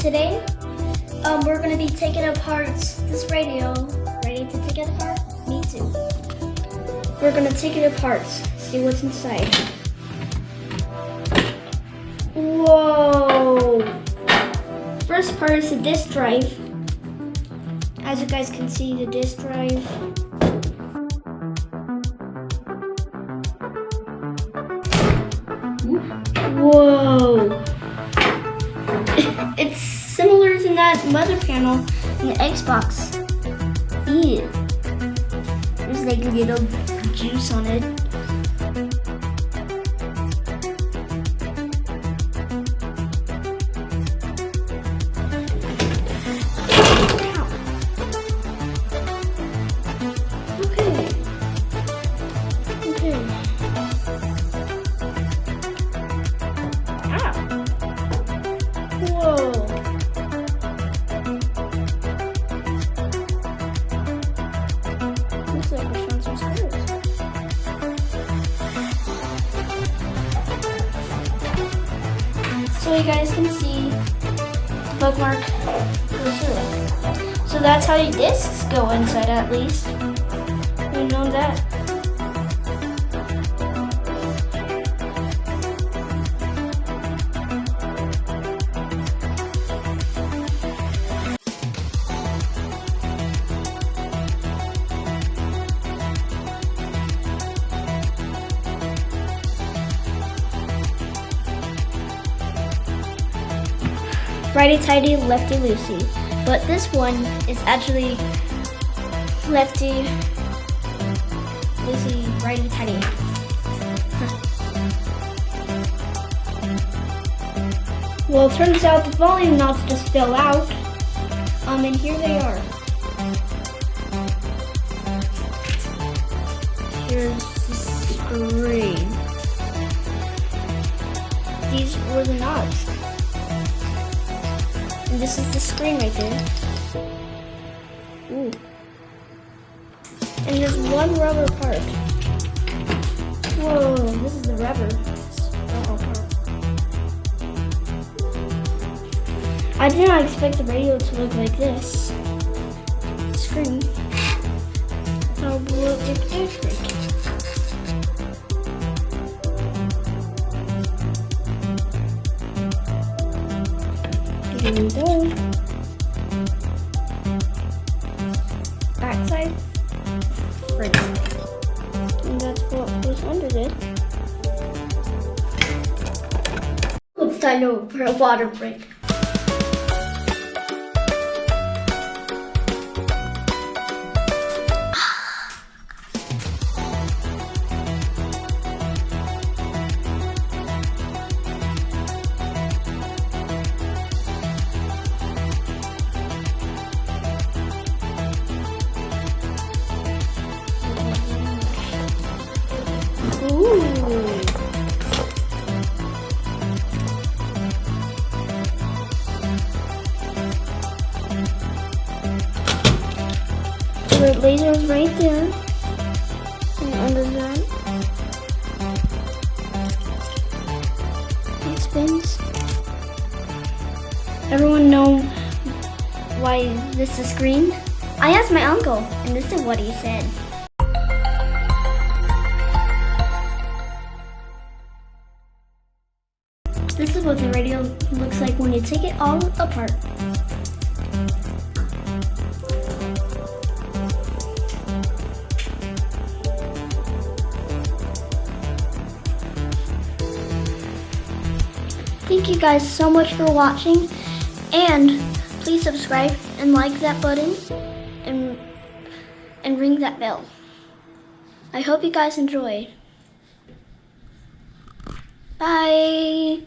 Today, we're gonna be taking apart this radio. Ready to take it apart? Me too. We're gonna take it apart, see what's inside. Whoa! First part is the disk drive. As you guys can see, the disk drive. Whoa! It's similar to that mother panel in the Xbox. Ew. There's like little juice on it. So you guys can see the bookmark goes through. So that's how your discs go inside, at least. You know that. Righty-tighty, lefty-loosey. But this one is actually lefty-loosey, righty-tighty. Well, it turns out the volume knobs just fell out. And here they are. Here's the screen. These were the knobs. And this is the screen right there. Ooh. And there's one rubber part. Whoa, this is the rubber part. I did not expect the radio to look like this. Screen. How will it different? Here we go. Backside, front side. And that's what goes under it. It's time for a water break. The laser is right there, and under that, it spins. Everyone know why this is green? I asked my uncle, and this is what he said. This is what the radio looks like when you take it all apart. Thank you guys so much for watching, and please subscribe and like that button and ring that bell. I hope you guys enjoyed. Bye.